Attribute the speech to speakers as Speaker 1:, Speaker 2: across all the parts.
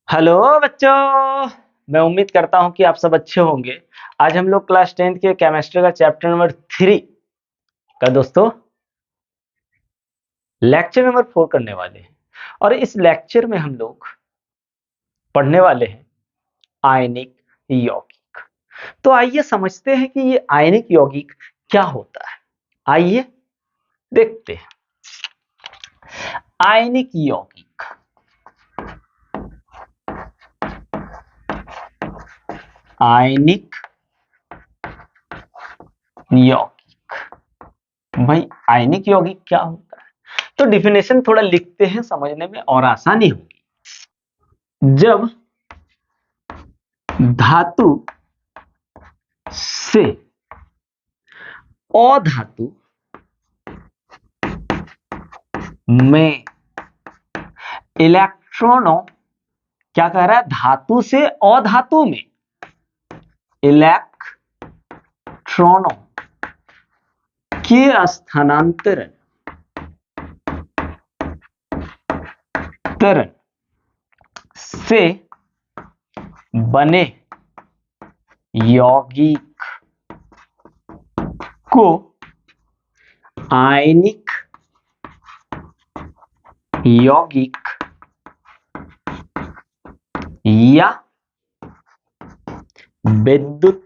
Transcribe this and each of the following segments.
Speaker 1: Hello बच्चों। मैं उम्मीद करता हूं कि आप सब अच्छे होंगे। आज हम लोग क्लास 10th के केमिस्ट्री का चैप्टर नंबर 3 का दोस्तों लेक्चर नंबर 4 करने वाले हैं। और इस लेक्चर में हम लोग पढ़ने वाले हैं आयनिक यौगिक। तो आइए समझते हैं कि ये आयनिक यौगिक क्या होता है। आइए देखते हैं। आयनिक यौगिक, आयनिक यौगिक, भाई आयनिक यौगिक क्या होता है? तो डिफिनेशन थोड़ा लिखते हैं, समझने में और आसानी होगी। जब धातु से अधातु में इलेक्ट्रॉनों, क्या कह रहा है, धातु से अधातु में इलेक्ट्रॉनों के स्थानांतरण से बने यौगिक को आयनिक यौगिक या विद्युत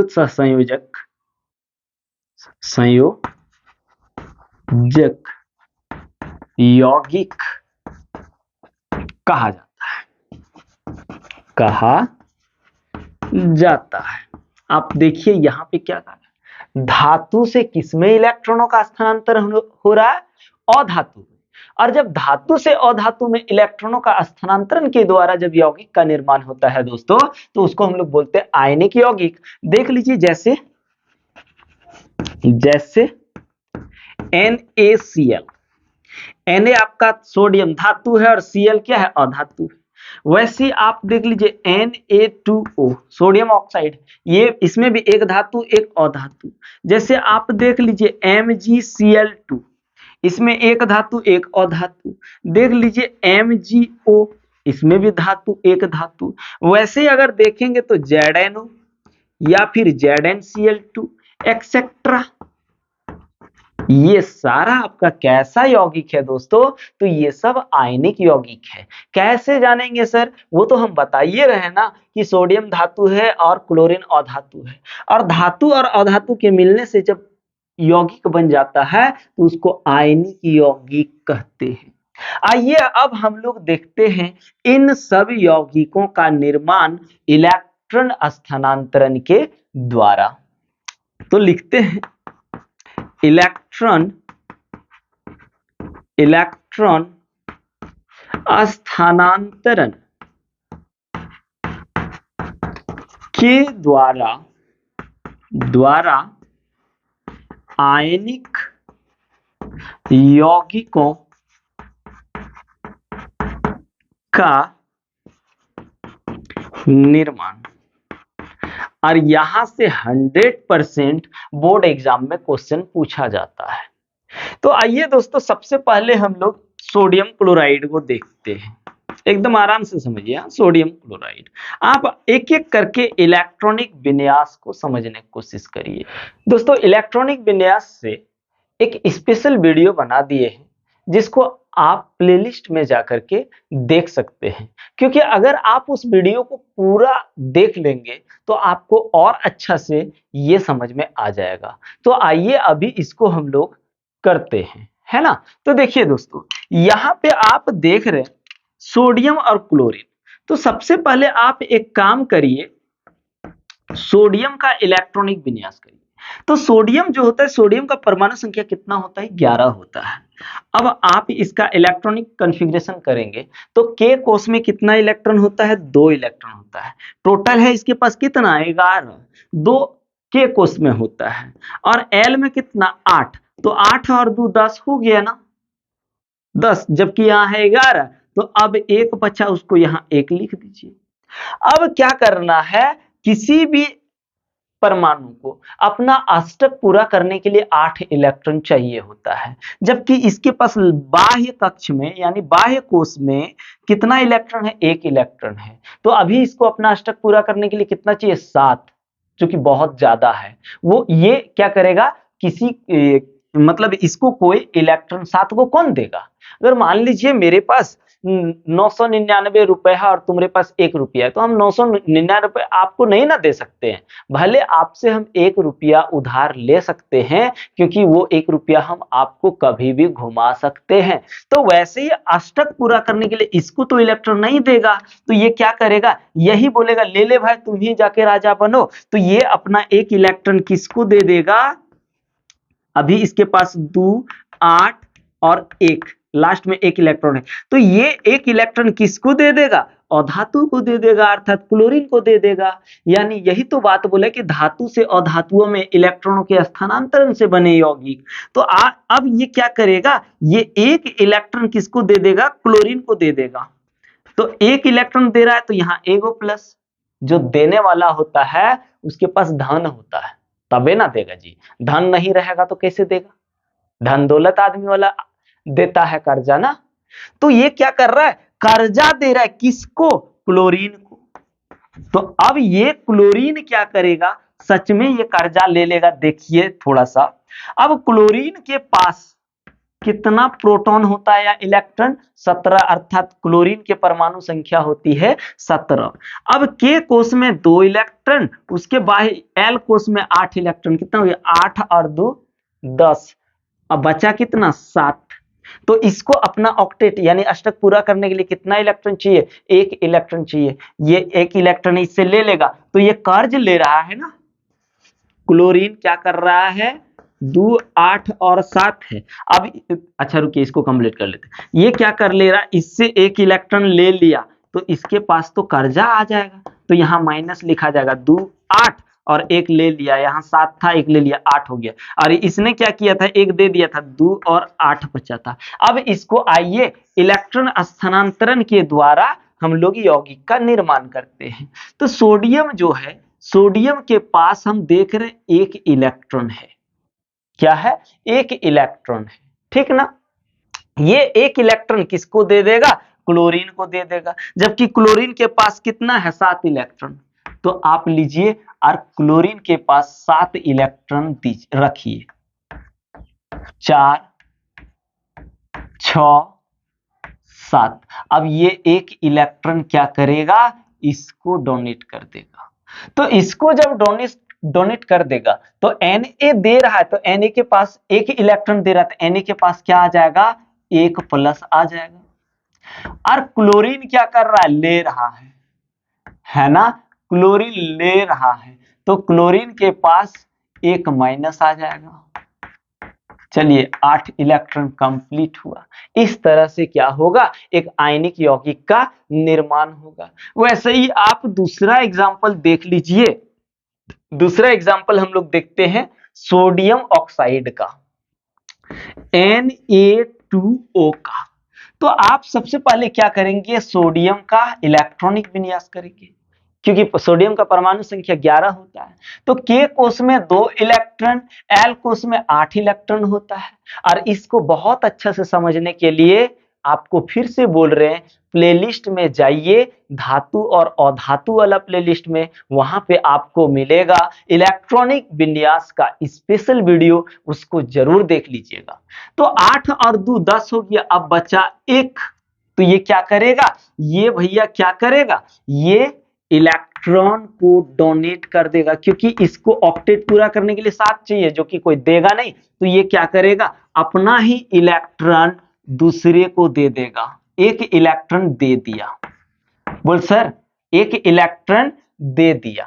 Speaker 1: सहसंयोजक यौगिक कहा जाता है। आप देखिए यहां पे क्या कहा है, धातु से किसमें इलेक्ट्रॉनों का स्थानांतरण हो रहा है? अधातु में। और जब धातु से अधातु में इलेक्ट्रॉनों का स्थानांतरण के द्वारा जब यौगिक का निर्माण होता है दोस्तों, तो उसको हम लोग बोलते हैं आयनिक यौगिक। देख लीजिए, जैसे NaCl, Na आपका सोडियम धातु है और Cl क्या है? अधातु है। वैसे आप देख लीजिए Na2O सोडियम ऑक्साइड, ये इसमें भी एक धातु एक अधातु। जैसे आप देख लीजिए MgCl2, इसमें एक धातु एक अधातु। देख लीजिए MgO, इसमें भी धातु एक धातु। वैसे अगर देखेंगे तो ZnO या फिर ZnCl2 एक्सेट्रा, ये सारा आपका कैसा यौगिक है दोस्तों? तो ये सब आयनिक यौगिक है। कैसे जानेंगे सर? वो तो हम बताइए रहे ना कि सोडियम धातु है और क्लोरीन अधातु है, और धातु और अधातु के मिलने से जब यौगिक बन जाता है तो उसको आयनिक यौगिक कहते हैं। आइए अब हम लोग देखते हैं इन सब यौगिकों का निर्माण इलेक्ट्रॉन स्थानांतरण के द्वारा। तो लिखते हैं इलेक्ट्रॉन स्थानांतरण के द्वारा आयनिक यौगिकों का निर्माण। और यहां से 100% बोर्ड एग्जाम में क्वेश्चन पूछा जाता है। तो आइए दोस्तों, सबसे पहले हम लोग सोडियम क्लोराइड को देखते हैं। एकदम आराम से समझिए। सोडियम क्लोराइड, आप एक एक करके इलेक्ट्रॉनिक विन्यास को समझने की कोशिश करिए। दोस्तों इलेक्ट्रॉनिक विन्यास से एक स्पेशल वीडियो बना दिए हैं, जिसको आप प्लेलिस्ट में जाकर के देख सकते हैं। क्योंकि अगर आप उस वीडियो को पूरा देख लेंगे तो आपको और अच्छा से ये समझ में आ जाएगा। तो आइए अभी इसको हम लोग करते हैं, है ना? तो देखिए दोस्तों, यहाँ पे आप देख रहे हैं सोडियम और क्लोरीन। तो सबसे पहले आप एक काम करिए, सोडियम का इलेक्ट्रॉनिक विन्यास करिए। तो सोडियम जो होता है, सोडियम का परमाणु संख्या कितना होता है? 11 होता है। अब आप इसका इलेक्ट्रॉनिक कॉन्फ़िगरेशन करेंगे तो K कोष में कितना इलेक्ट्रॉन होता है? 2 इलेक्ट्रॉन होता है। टोटल है इसके पास कितना? 11। 2 K कोष में होता है। और L में कितना? 8। तो 8 और 2 10 हो गया ना, 10, जबकि यहाँ है 11। तो अब एक बचा, उसको यहाँ 1 लिख दीजिए। अब क्या करना है, किसी भी परमाणु को अपना अष्टक पूरा करने के लिए 8 इलेक्ट्रॉन चाहिए होता है, जबकि इसके पास बाह्य कक्ष में यानी बाह्य कोश में कितना इलेक्ट्रॉन है? 1 इलेक्ट्रॉन है। तो अभी इसको अपना अष्टक पूरा करने के लिए कितना चाहिए? 7, जो कि बहुत ज्यादा है। वो ये क्या करेगा, किसी मतलब इसको कोई इलेक्ट्रॉन 7 को कौन देगा? अगर मान लीजिए मेरे पास 999 रुपए है और तुम्हारे पास 1 रुपया है, तो हम 999 रुपए आपको नहीं ना दे सकते हैं। भले आपसे हम 1 रुपया उधार ले सकते हैं, क्योंकि वो 1 रुपया हम आपको कभी भी घुमा सकते हैं। तो वैसे ही अष्टक पूरा करने के लिए इसको तो इलेक्ट्रॉन नहीं देगा, तो ये क्या करेगा? यही बोलेगा ले ले भाई, तुम ही जाके राजा बनो। तो ये अपना 1 इलेक्ट्रॉन किसको दे देगा? अभी इसके पास 2, 8 और 1, लास्ट में 1 इलेक्ट्रॉन है, तो ये 1 इलेक्ट्रॉन किसको दे देगा? अधातु को दे देगा, अर्थात क्लोरीन को दे देगा। यानी यही तो बात बोले कि धातु से अधातुओं में इलेक्ट्रॉनों के स्थानांतरण से बने यौगिक। तो अब ये क्या करेगा? ये 1 इलेक्ट्रॉन किसको दे देगा? क्लोरीन को दे देगा। तो 1 इलेक्ट्रॉन दे रहा है, तो यहाँ एगो प्लस, जो देने वाला होता है उसके पास धन होता है, तबे ना देगा जी। धन नहीं रहेगा तो कैसे देगा? धन दौलत आदमी वाला देता है कर्जा ना। तो ये क्या कर रहा है? कर्जा दे रहा है किसको? क्लोरीन को। तो अब ये क्लोरीन क्या करेगा? सच में ये कर्जा ले लेगा। देखिए थोड़ा सा, अब क्लोरीन के पास कितना प्रोटॉन होता है या इलेक्ट्रॉन? 17, अर्थात क्लोरीन के परमाणु संख्या होती है 17। अब के कोश में 2 इलेक्ट्रॉन, उसके बाहर एल कोश में 8 इलेक्ट्रॉन। कितना हो गया? 8 और 2 10। अब बचा कितना? 7। तो इसको अपना ऑक्टेट यानी अष्टक पूरा करने के लिए कितना इलेक्ट्रॉन चाहिए? 1 इलेक्ट्रॉन चाहिए। ये 1 इलेक्ट्रॉन इससे ले लेगा, तो ये कर्ज ले रहा है ना। क्लोरीन क्या कर रहा है? 2, 8 और 7 है। अब अच्छा रुकिए, इसको कंप्लीट कर लेते हैं। ये क्या कर ले रहा? इससे 1 इलेक्ट्रॉन ले लिया, तो इसके पास तो कर्जा आ जाएगा, तो यहाँ माइनस लिखा जाएगा। 2, 8 और 1 ले लिया, यहाँ 7 था, 1 ले लिया, 8 हो गया। और इसने क्या किया था? 1 दे दिया था, 2 और 8 बचा था। अब इसको आइए इलेक्ट्रॉन स्थानांतरण के द्वारा हम लोग यौगिक का निर्माण करते हैं। तो सोडियम जो है, सोडियम के पास हम देख रहे हैं 1 इलेक्ट्रॉन है। क्या है? 1 इलेक्ट्रॉन है, ठीक ना। ये 1 इलेक्ट्रॉन किसको दे देगा? क्लोरीन को दे देगा, जबकि क्लोरीन के पास कितना है? 7 इलेक्ट्रॉन। तो आप लीजिए और क्लोरीन के पास 7 इलेक्ट्रॉन रखिए। 4, 6, 7। अब ये 1 इलेक्ट्रॉन क्या करेगा? इसको डोनेट कर देगा। तो इसको जब डोनेट कर देगा, तो Na दे रहा है, तो Na के पास 1 इलेक्ट्रॉन दे रहा है, तो Na के पास क्या आ जाएगा? 1 प्लस आ जाएगा। और क्लोरीन क्या कर रहा है? ले रहा है ना। क्लोरीन ले रहा है, तो क्लोरीन के पास 1 माइनस आ जाएगा। चलिए 8 इलेक्ट्रॉन कंप्लीट हुआ। इस तरह से क्या होगा? एक आयनिक यौगिक का निर्माण होगा। वैसे ही आप दूसरा एग्जांपल देख लीजिए। दूसरा एग्जांपल हम लोग देखते हैं सोडियम ऑक्साइड का, Na2O का। तो आप सबसे पहले क्या करेंगे? सोडियम का इलेक्ट्रॉनिक विन्यास करेंगे, क्योंकि सोडियम का परमाणु संख्या 11 होता है। तो के कोश में 2 इलेक्ट्रॉन, एल कोश में 8 इलेक्ट्रॉन होता है। और इसको बहुत अच्छा से समझने के लिए आपको फिर से बोल रहे हैं, प्लेलिस्ट में जाइए, धातु और अधातु वाला प्लेलिस्ट में, वहां पे आपको मिलेगा इलेक्ट्रॉनिक विन्यास का स्पेशल वीडियो, उसको जरूर देख लीजिएगा। तो 8 और 2 10 हो गया, अब बचा 1। तो ये क्या करेगा? ये भैया क्या करेगा? ये इलेक्ट्रॉन को डोनेट कर देगा, क्योंकि इसको ऑक्टेट पूरा करने के लिए 7 चाहिए, जो कि कोई देगा नहीं। तो ये क्या करेगा? अपना ही इलेक्ट्रॉन दूसरे को दे देगा। 1 इलेक्ट्रॉन दे दिया। बोल सर, 1 इलेक्ट्रॉन दे दिया,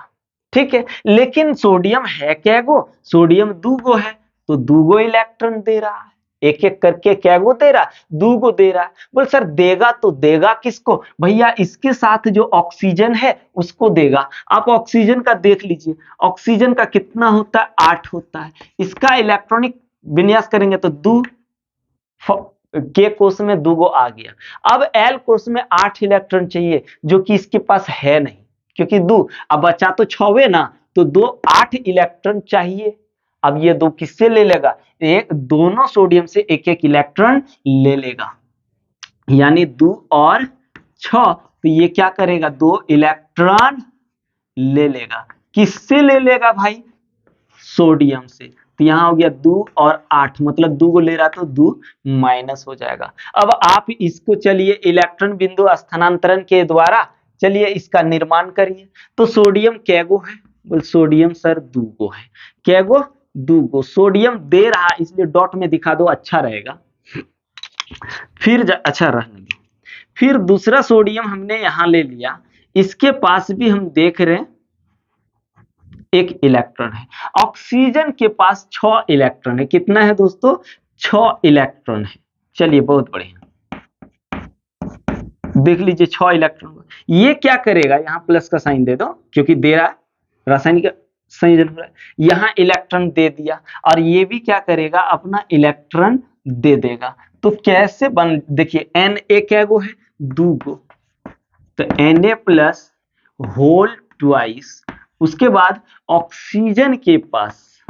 Speaker 1: ठीक है। लेकिन सोडियम है क्या गो? सोडियम 2 गो है, तो 2 गो इलेक्ट्रॉन दे रहा है। एक एक करके क्या गो दे रहा? 2 गो दे रहा है। बोल सर देगा तो देगा किसको? भैया इसके साथ जो ऑक्सीजन है उसको देगा। आप ऑक्सीजन का देख लीजिए, ऑक्सीजन का कितना होता है? 8 होता है। इसका इलेक्ट्रॉनिक विन्यास करेंगे तो 2 के कोश में 2 गो आ गया। अब एल कोश में 8 इलेक्ट्रॉन चाहिए, जो कि इसके पास है नहीं, क्योंकि 2, अब बचा तो 6 ना, तो दो 8 इलेक्ट्रॉन चाहिए। अब ये दो किससे ले लेगा, एक दोनों सोडियम से एक एक इलेक्ट्रॉन ले लेगा, यानी 2 और 6, तो ये क्या करेगा, 2 इलेक्ट्रॉन ले लेगा। किससे ले लेगा भाई, सोडियम से। तो यहां हो गया 2 और 8, मतलब 2 को ले रहा तो 2 माइनस हो जाएगा। अब आप इसको चलिए इलेक्ट्रॉन बिंदु स्थानांतरण के द्वारा चलिए इसका निर्माण करिए। तो सोडियम कैगो है, बोल सोडियम सर 2 गो है। कैगो 2 गो सोडियम दे रहा, इसलिए डॉट में दिखा दो अच्छा रहेगा। फिर अच्छा रहने दो। फिर दूसरा सोडियम हमने यहां ले लिया, इसके पास भी हम देख रहे हैं एक इलेक्ट्रॉन है। ऑक्सीजन के पास 6 इलेक्ट्रॉन है। कितना है दोस्तों, 6 इलेक्ट्रॉन है। चलिए बहुत बढ़िया, देख लीजिए 6 इलेक्ट्रॉन। ये क्या करेगा, यहां प्लस का साइन दे दो क्योंकि दे रहा है, रासायनिक संयोजन हो रहा है। यहां इलेक्ट्रॉन दे दिया और ये भी क्या करेगा, अपना इलेक्ट्रॉन दे देगा। तो कैसे बन, देखिए एन ए कैगो है, 2 गो, तो Na प्लस होल ट्वाइस। उसके बाद ऑक्सीजन के पास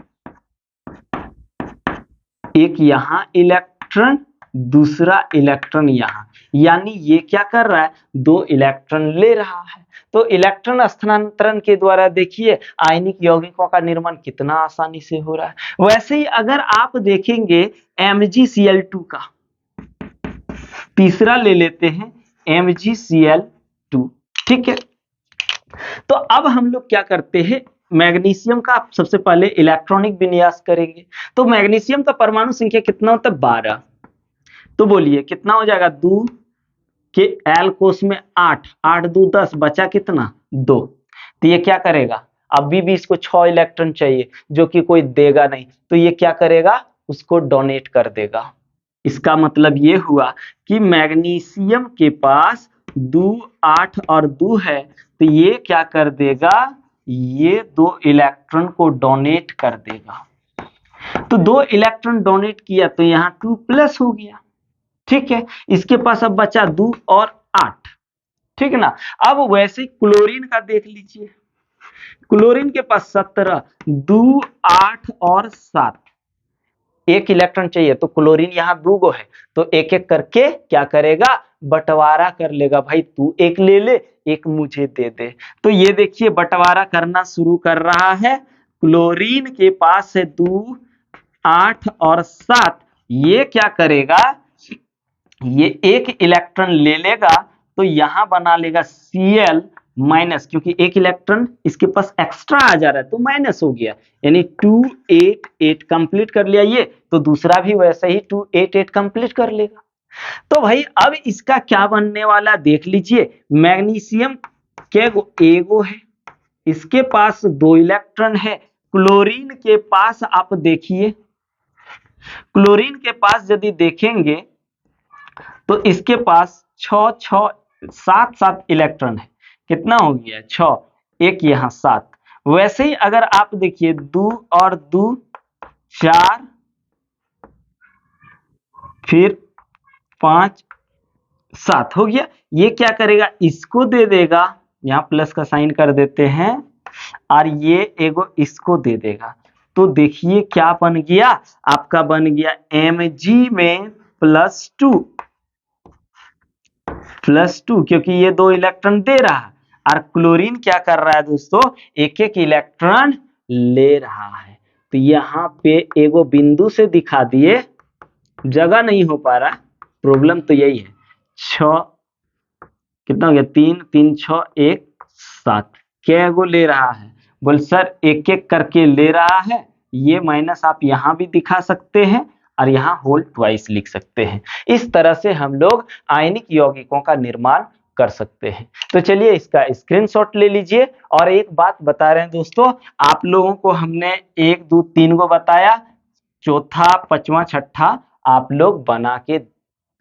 Speaker 1: एक यहां इलेक्ट्रॉन, दूसरा इलेक्ट्रॉन यहां, यानी ये क्या कर रहा है, 2 इलेक्ट्रॉन ले रहा है। तो इलेक्ट्रॉन स्थानांतरण के द्वारा देखिए आयनिक यौगिकों का निर्माण कितना आसानी से हो रहा है। वैसे ही अगर आप देखेंगे MgCl2 का, तीसरा ले लेते हैं MgCl2, ठीक है। तो अब हम लोग क्या करते हैं, मैग्नीशियम का सबसे पहले इलेक्ट्रॉनिक विन्यास करेंगे। तो मैग्नीशियम का परमाणु संख्या कितना होता है, 12। तो बोलिए कितना हो जाएगा, 2 के एल कोष में 8, 8 2 10, बचा कितना, 2। तो ये क्या करेगा, अभी भी इसको 6 इलेक्ट्रॉन चाहिए जो कि कोई देगा नहीं, तो ये क्या करेगा, उसको डोनेट कर देगा। इसका मतलब ये हुआ कि मैग्नीशियम के पास 2 8 और 2 है, तो ये क्या कर देगा, ये 2 इलेक्ट्रॉन को डोनेट कर देगा। तो 2 इलेक्ट्रॉन डोनेट किया तो यहां 2 प्लस हो गया, ठीक है। इसके पास अब बचा 2 और 8, ठीक है ना। अब वैसे क्लोरीन का देख लीजिए, क्लोरीन के पास 17, 2 8 और 7, एक इलेक्ट्रॉन चाहिए। तो क्लोरीन यहाँ 2 गो है, तो एक एक करके क्या करेगा, बंटवारा कर लेगा। भाई तू एक ले ले, एक मुझे दे दे। तो ये देखिए बंटवारा करना शुरू कर रहा है। क्लोरीन के पास है 2 8 और 7, ये क्या करेगा, ये एक इलेक्ट्रॉन ले लेगा, तो यहां बना लेगा Cl माइनस, क्योंकि एक इलेक्ट्रॉन इसके पास एक्स्ट्रा आ जा रहा है तो माइनस हो गया, यानी 2 8 8 कंप्लीट कर लिया ये, तो दूसरा भी वैसे ही 2 8 8 कंप्लीट कर लेगा। तो भाई अब इसका क्या बनने वाला देख लीजिए, मैग्नीशियम के एगो है, इसके पास 2 इलेक्ट्रॉन है। क्लोरीन के पास आप देखिए, क्लोरीन के पास यदि देखेंगे तो इसके पास 6 6 7 7 इलेक्ट्रॉन है। कितना हो गया, 6, एक यहां 7। वैसे ही अगर आप देखिए 2 और 2 4, फिर 5 7 हो गया। ये क्या करेगा, इसको दे देगा, यहां प्लस का साइन कर देते हैं, और ये एगो इसको दे देगा। तो देखिए क्या बन गया, आपका बन गया Mg में +2, +2, क्योंकि ये 2 इलेक्ट्रॉन दे रहा है और क्लोरीन क्या कर रहा है दोस्तों, एक एक इलेक्ट्रॉन ले रहा है। तो यहाँ पे एगो बिंदु से दिखा दिए, जगह नहीं हो पा रहा, प्रॉब्लम तो यही है। 6 कितना हो गया, 3 3 6 1 7, क्या एगो ले रहा है, बोल सर एक एक करके ले रहा है। ये माइनस आप यहाँ भी दिखा सकते हैं और यहाँ होल ट्वाइस लिख सकते हैं। इस तरह से हम लोग आयनिक यौगिकों का निर्माण कर सकते हैं। तो चलिए इसका स्क्रीनशॉट ले लीजिए। और एक बात बता रहे हैं दोस्तों, आप लोगों को हमने 1 2 3 को बताया, चौथा पांचवा छठा आप लोग बना के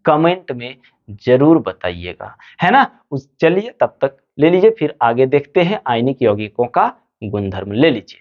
Speaker 1: कमेंट में जरूर बताइएगा, है ना। चलिए तब तक ले लीजिए, फिर आगे देखते हैं आयनिक यौगिकों का गुणधर्म, ले लीजिए।